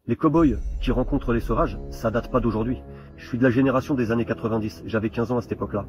Les cow-boys qui rencontrent les sauvages, ça date pas d'aujourd'hui. Je suis de la génération des années 90, j'avais 15 ans à cette époque-là.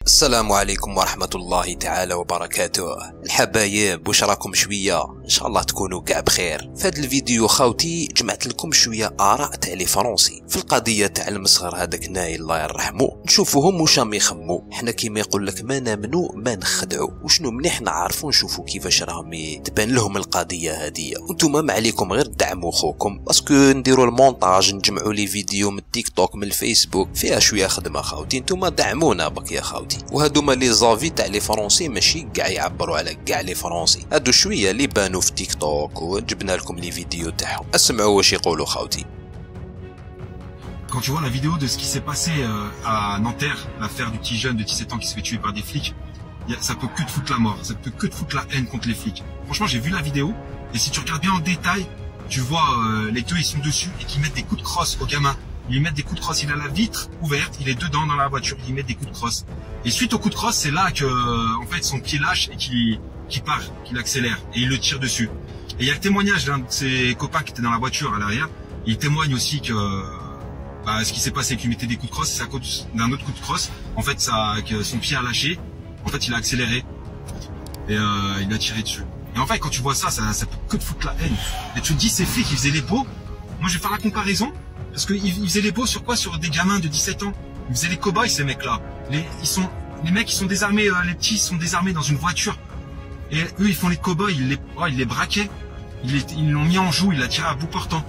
السلام عليكم ورحمة الله تعالى وبركاته. الحبايب واش راكم شوية؟ ان شاء الله تكونوا كاع بخير. في هذا الفيديو خاوتي جمعت لكم شوية آراء تاع لي فرونسي في القضية تاع المصغر هذاك نايل الله يرحمو. نشوفوهم واش راهم يخمو. حنا كيما يقول لك ما نامنو ما نخدعو، وشنو مليح نعرفو نشوفو كيفاش راهم تبان لهم القضية هذه. وانتوما ما عليكم غير دعموا خوكم، باسكو نديروا المونتاج نجمعوا لي فيديو من التيك توك من الفيسبوك فيها شوية خدمة خاوتي. انتوما دعمونا بك يا خاوتي. وهادوما لي زافي تاع لي فرونسي ماشي كاع يعبروا على كاع لي فرونسي، هادو شويه اللي بانوا في تيك توك وجبنا لكم لي فيديو تاعهم. اسمعوا واش يقولوا خاوتي. Quand tu vois la vidéo de ce qui s'est passé à Nanterre, l'affaire du petit jeune de 17 ans qui se fait tuer par des flics, ça peut que te foutre la mort, ça peut que te foutre la haine contre les flics. Franchement, j'ai vu la vidéo et si tu regardes bien en détail, tu vois les deux ils sont dessus et qu'ils mettent des coups de crosse au gamin. Ils lui mettent des coups de crosse, il a la vitre ouverte, il est dedans dans la voiture, ils lui mettent des coups de crosse. Et suite au coup de crosse, c'est là que en fait son pied lâche et qu'il part, qu'il accélère et il le tire dessus. Et il y a le témoignage d'un de ses copains qui était dans la voiture à l'arrière. Il témoigne aussi que ce qui s'est passé, qu'il mettait des coups de crosse, c'est à cause d'un autre coup de crosse. En fait, que son pied a lâché. En fait, il a accéléré et il a tiré dessus. Et en fait, quand tu vois ça peut que te foutre la haine. Et tu te dis, ces flics, ils faisaient les beaux. Moi, je vais faire la comparaison. Parce qu'ils faisaient les beaux sur quoi? Sur des gamins de 17 ans. Ils faisaient les cow-boys, ces mecs-là. Les mecs, ils sont désarmés, les petits sont désarmés dans une voiture. Et eux, ils font les cow-boys, ils les braquaient. Ils l'ont mis en joue, ils l'ont tiré à bout portant.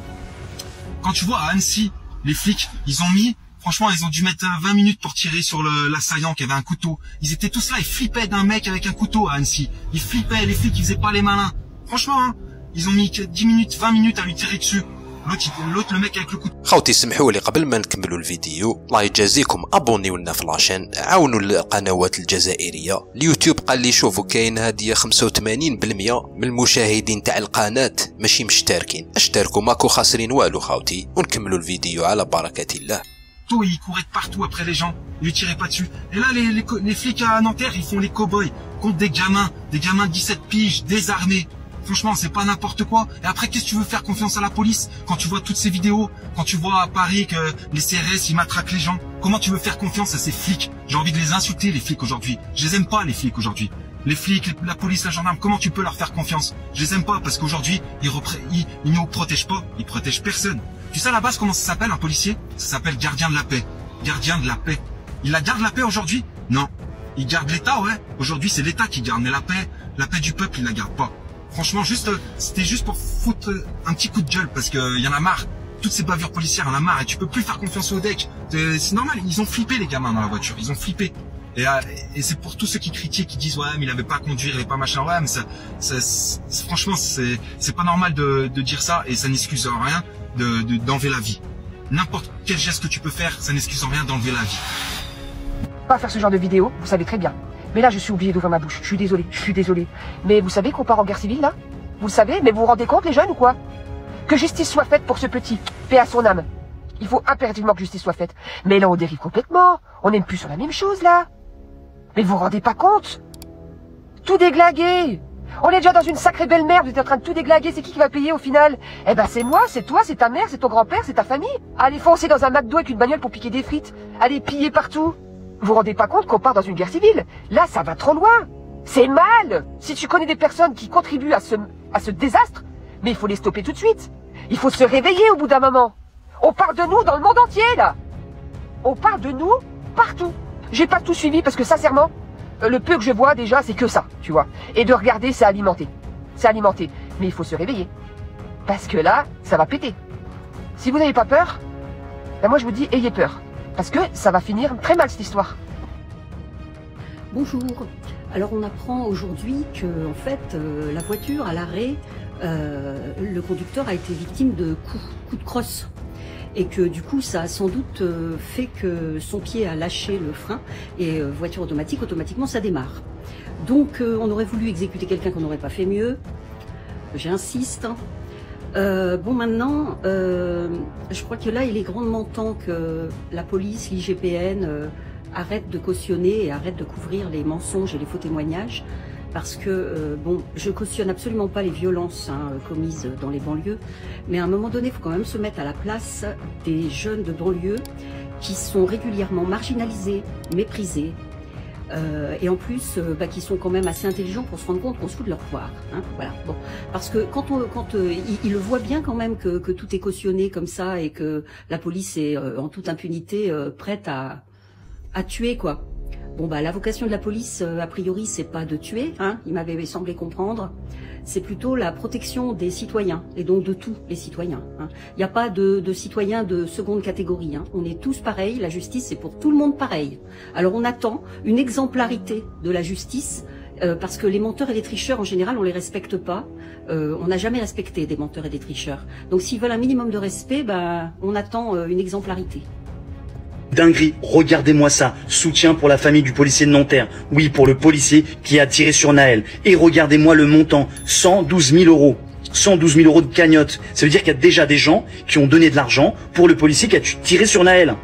Quand tu vois à Annecy, les flics, franchement, ils ont dû mettre 20 minutes pour tirer sur l'assaillant qui avait un couteau. Ils étaient tous là, ils flippaient d'un mec avec un couteau à Annecy. Ils flippaient, les flics, ils faisaient pas les malins. Franchement, hein, ils ont mis 10 minutes, 20 minutes à lui tirer dessus. L'autre le mec avec le couteau. خوتي سمحوا لي قبل ما نكملوا الفيديو، الله يجازيكم ابونيو لنا في لاشين، عاونوا القنوات الجزائريه. اليوتيوب قال لي شوفوا كاين هاديه 85% من المشاهدين تاع القناه ماشي مشتركين، اشتركوا ماكو خاسرين والو خاوتي. ونكملوا الفيديو على بركه الله. Ils couraient de partout après les gens, ils lui tiraient pas dessus. Et là, les flics à Nanterre, ils font les cow-boys contre des gamins de 17 piges, désarmés. Franchement, c'est pas n'importe quoi. Et après, qu'est-ce que tu veux faire confiance à la police quand tu vois toutes ces vidéos, quand tu vois à Paris que les CRS, ils matraquent les gens? Comment tu veux faire confiance à ces flics? J'ai envie de les insulter, les flics aujourd'hui. Je les aime pas, les flics aujourd'hui. Les flics, la police, la gendarme, comment tu peux leur faire confiance? Je les aime pas parce qu'aujourd'hui, ils nous protègent pas, ils protègent personne. Tu sais à la base comment ça s'appelle un policier? Ça s'appelle gardien de la paix. Gardien de la paix. Il la garde la paix aujourd'hui? Non. Il garde l'État, ouais. Aujourd'hui, c'est l'État qui garde, mais la paix du peuple, il la garde pas. Franchement, c'était juste pour foutre un petit coup de gueule parce que y en a marre. Toutes ces bavures policières, on a marre et tu peux plus faire confiance au deck. C'est normal, ils ont flippé les gamins dans la voiture, ils ont flippé. Et c'est pour tous ceux qui critiquent, qui disent ouais mais il avait pas à conduire, il avait pas machin. Ouais mais franchement c'est pas normal de dire ça et ça n'excuse en rien d'enlever la vie. N'importe quel geste que tu peux faire, ça n'excuse en rien d'enlever la vie. Pas faire ce genre de vidéo, vous savez très bien. Mais là, je suis obligé d'ouvrir ma bouche. Je suis désolé. Mais vous savez qu'on part en guerre civile, là? Vous le savez? Mais vous vous rendez compte, les jeunes, ou quoi? Que justice soit faite pour ce petit. Paix à son âme. Il faut impérativement que justice soit faite. Mais là, on dérive complètement. On n'est plus sur la même chose, là. Mais vous vous rendez pas compte? Tout déglingué. On est déjà dans une sacrée belle merde. Vous êtes en train de tout déglinguer. C'est qui va payer, au final? Eh ben, c'est moi, c'est toi, c'est ta mère, c'est ton grand-père, c'est ta famille. Allez foncer dans un McDo avec une bagnole pour piquer des frites. Allez piller partout. Vous vous rendez pas compte qu'on part dans une guerre civile? Là, ça va trop loin. C'est mal. Si tu connais des personnes qui contribuent à ce désastre, mais il faut les stopper tout de suite. Il faut se réveiller au bout d'un moment. On parle de nous dans le monde entier, là. On parle de nous partout. J'ai pas tout suivi parce que, sincèrement, le peu que je vois déjà, c'est que ça, tu vois. Et de regarder, c'est alimenter. C'est alimenter. Mais il faut se réveiller. Parce que là, ça va péter. Si vous n'avez pas peur, ben moi je vous dis, ayez peur. Parce que ça va finir très mal cette histoire. Bonjour. Alors on apprend aujourd'hui que en fait la voiture à l'arrêt, le conducteur a été victime de coups de crosse et que du coup ça a sans doute fait que son pied a lâché le frein et voiture automatique, automatiquement ça démarre. Donc on aurait voulu exécuter quelqu'un qu'on n'aurait pas fait mieux. J'insiste. Bon maintenant, je crois que là il est grandement temps que la police, l'IGPN arrête de cautionner et arrête de couvrir les mensonges et les faux témoignages. Parce que, bon, je cautionne absolument pas les violences commises dans les banlieues, mais à un moment donné, il faut quand même se mettre à la place des jeunes de banlieue qui sont régulièrement marginalisés, méprisés, et en plus, qui sont quand même assez intelligents pour se rendre compte qu'on se fout de leur poire. Hein, voilà. Bon, parce que quand ils le voient bien quand même que tout est cautionné comme ça et que la police est en toute impunité prête à tuer, quoi. Bon, la vocation de la police, a priori, c'est pas de tuer, hein, il m'avait semblé comprendre. C'est plutôt la protection des citoyens, et donc de tous les citoyens. Hein. Il n'y a pas de citoyens de seconde catégorie. Hein. On est tous pareils, la justice c'est pour tout le monde pareil. Alors on attend une exemplarité de la justice, parce que les menteurs et les tricheurs, en général, on les respecte pas. On n'a jamais respecté des menteurs et des tricheurs. Donc s'ils veulent un minimum de respect, on attend une exemplarité. Dinguerie, regardez-moi ça, soutien pour la famille du policier de Nanterre, oui pour le policier qui a tiré sur Naël, et regardez-moi le montant, 112 000 euros, 112 000 euros de cagnotte, ça veut dire qu'il y a déjà des gens qui ont donné de l'argent pour le policier qui a tiré sur Naël.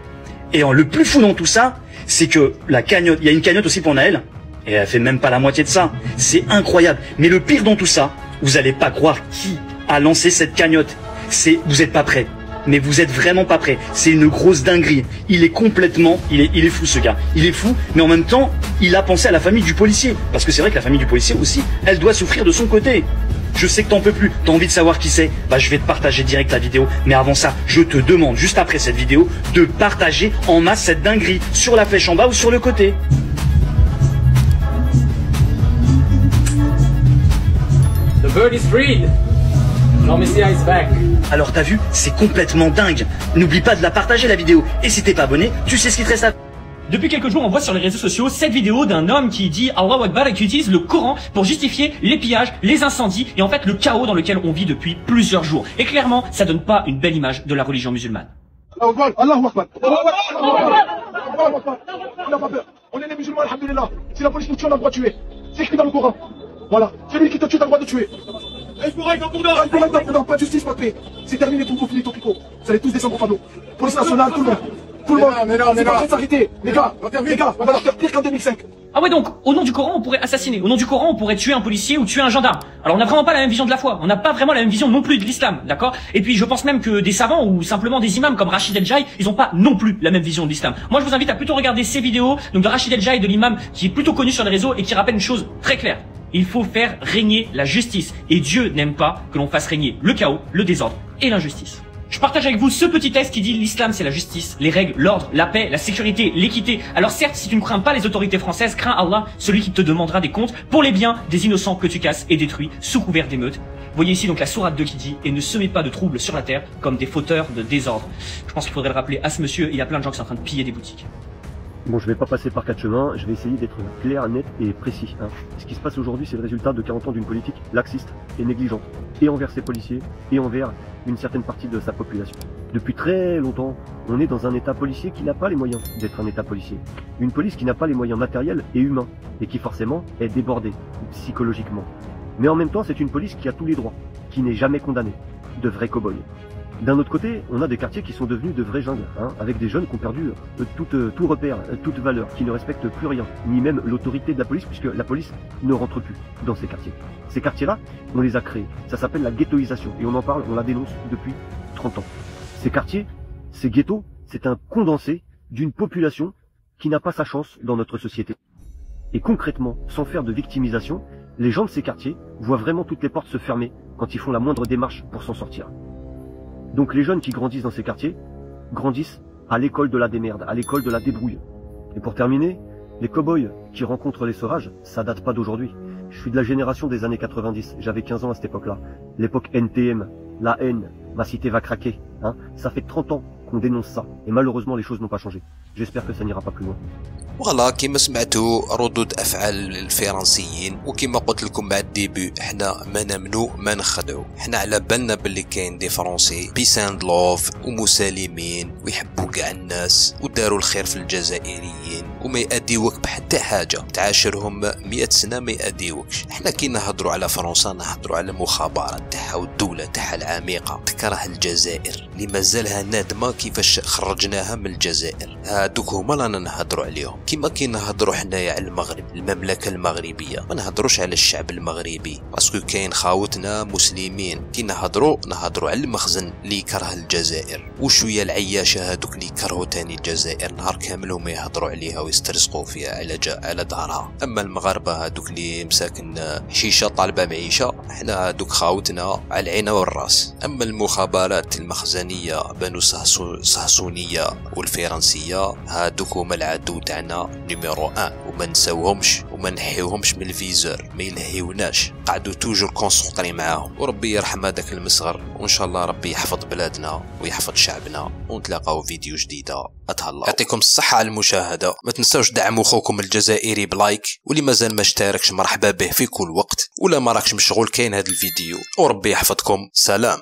Et le plus fou dans tout ça, c'est que la cagnotte, il y a une cagnotte aussi pour Naël, et elle fait même pas la moitié de ça, c'est incroyable, mais le pire dans tout ça, vous allez pas croire qui a lancé cette cagnotte, vous êtes pas prêts. Mais vous êtes vraiment pas prêts. C'est une grosse dinguerie. Il est complètement, il est fou ce gars. Il est fou, mais en même temps, il a pensé à la famille du policier. Parce que c'est vrai que la famille du policier aussi, elle doit souffrir de son côté. Je sais que t'en peux plus, t'as envie de savoir qui c'est. Je vais te partager direct la vidéo. Mais avant ça, je te demande, juste après cette vidéo, de partager en masse cette dinguerie sur la flèche en bas ou sur le côté. The bird is freed. Jean Messia is back. Alors t'as vu, c'est complètement dingue. N'oublie pas de la partager la vidéo. Et si t'es pas abonné, tu sais ce qu'il te reste à... Depuis quelques jours, on voit sur les réseaux sociaux cette vidéo d'un homme qui dit Allahu Akbar et qui utilise le Coran pour justifier les pillages, les incendies et en fait le chaos dans lequel on vit depuis plusieurs jours. Et clairement, ça donne pas une belle image de la religion musulmane. Allahu Akbar. On n'a pas peur. On est des musulmans, alhamdoulilah. Si la police nous tue, on a le droit de tuer. C'est écrit dans le Coran. Voilà. Celui qui te tue, t'as le droit de tuer. Non, pas de justice, pas de paix. C'est terminé, tout finit, tout picot. Vous allez tous descendre au panneau. Police nationale, tout le monde. Tout le monde. Mais non. C'est pas en train de s'arrêter. Les gars, on va leur faire pire qu'en 2005. Ah ouais, donc, au nom du Coran, on pourrait assassiner. Au nom du Coran, on pourrait tuer un policier ou tuer un gendarme. Alors, on n'a vraiment pas la même vision de la foi. On n'a pas vraiment la même vision non plus de l'islam, d'accord? Et puis, je pense même que des savants ou simplement des imams comme Rachid El-Jaï, ils ont pas non plus la même vision de l'islam. Moi, je vous invite à plutôt regarder ces vidéos, donc de Rachid El-Jaï, de l'imam qui est plutôt connu sur les réseaux et qui rappelle une chose très claire. Il faut faire régner la justice. Et Dieu n'aime pas que l'on fasse régner le chaos, le désordre et l'injustice. Je partage avec vous ce petit texte qui dit l'islam c'est la justice, les règles, l'ordre, la paix, la sécurité, l'équité. Alors certes, si tu ne crains pas les autorités françaises, crains Allah, celui qui te demandera des comptes pour les biens des innocents que tu casses et détruis sous couvert d'émeutes. Voyez ici donc la sourate 2 qui dit « Et ne semez pas de troubles sur la terre comme des fauteurs de désordre ». Je pense qu'il faudrait le rappeler à ce monsieur, il y a plein de gens qui sont en train de piller des boutiques. Bon, je vais pas passer par quatre chemins, je vais essayer d'être clair, net et précis. Ce qui se passe aujourd'hui, c'est le résultat de 40 ans d'une politique laxiste et négligente, et envers ses policiers, et envers une certaine partie de sa population. Depuis très longtemps, on est dans un état policier qui n'a pas les moyens d'être un état policier. Une police qui n'a pas les moyens matériels et humains, et qui forcément est débordée, psychologiquement. Mais en même temps, c'est une police qui a tous les droits, qui n'est jamais condamnée, de vrais cow-boys. D'un autre côté, on a des quartiers qui sont devenus de vrais jungles, avec des jeunes qui ont perdu tout repère, toute valeur, qui ne respectent plus rien, ni même l'autorité de la police, puisque la police ne rentre plus dans ces quartiers. Ces quartiers-là, on les a créés. Ça s'appelle la ghettoisation, et on en parle, on la dénonce depuis 30 ans. Ces quartiers, ces ghettos, c'est un condensé d'une population qui n'a pas sa chance dans notre société. Et concrètement, sans faire de victimisation, les gens de ces quartiers voient vraiment toutes les portes se fermer quand ils font la moindre démarche pour s'en sortir. Donc les jeunes qui grandissent dans ces quartiers, grandissent à l'école de la démerde, à l'école de la débrouille. Et pour terminer, les cow-boys qui rencontrent les sauvages, ça date pas d'aujourd'hui. Je suis de la génération des années 90, j'avais 15 ans à cette époque-là. L'époque NTM, la haine, ma cité va craquer. Ça fait 30 ans qu'on dénonce ça, et malheureusement les choses n'ont pas changé. J'espère que ça n'ira pas plus loin. وغلا كيما سمعتوا ردود افعال الفرنسيين، وكيما قلت لكم مع الديبي احنا ما نمنو ما نخدعوا، احنا على بالنا باللي كاين دي فرونسي بيس اند لوف ومسالمين ويحبوا كاع الناس وداروا الخير في الجزائريين وما يأديوك بحتى حاجه، تعاشرهم 100 سنه ما يأديوكش. احنا كي نهضروا على فرنسا نهضروا على المخابرات تاعها والدوله تاعها العميقه، تكره الجزائر اللي مازالها نادمه كيفاش خرجناها من الجزائر. هادوك هما رانا نهضروا عليهم، كيما كي نهضروا حنايا على المغرب المملكه المغربيه، ما نهضروش على الشعب المغربي باسكو كاين خاوتنا مسلمين. كي نهضروا على المخزن اللي يكره الجزائر، وشويه العياشه هادوك اللي يكرهوا تاني الجزائر نهار كامل وما يهضروا عليها ويسترزقوا فيها على دارها. اما المغاربه هادوك اللي مساكن حشيشه طالبه معيشه، احنا هادوك خاوتنا على العين والراس. اما المخابرات المخزنيه بنو صهصونيه والفرنسيه هادوك هما العدو تاعنا نيميرو 1، وما نساوهمش وما نحيوهمش من الفيزور، ما يلهيوناش، قعدوا توجور كونسونطري معاهم. وربي يرحم هذاك المصغر، وان شاء الله ربي يحفظ بلادنا ويحفظ شعبنا، ونتلاقاو فيديو جديده. اتهلا، يعطيكم الصحه على المشاهده، ما تنساوش دعموا خوكم الجزائري بلايك، واللي مازال ما اشتركش مرحبا به في كل وقت، ولا ما راكش مشغول كاين هذا الفيديو. وربي يحفظكم، سلام.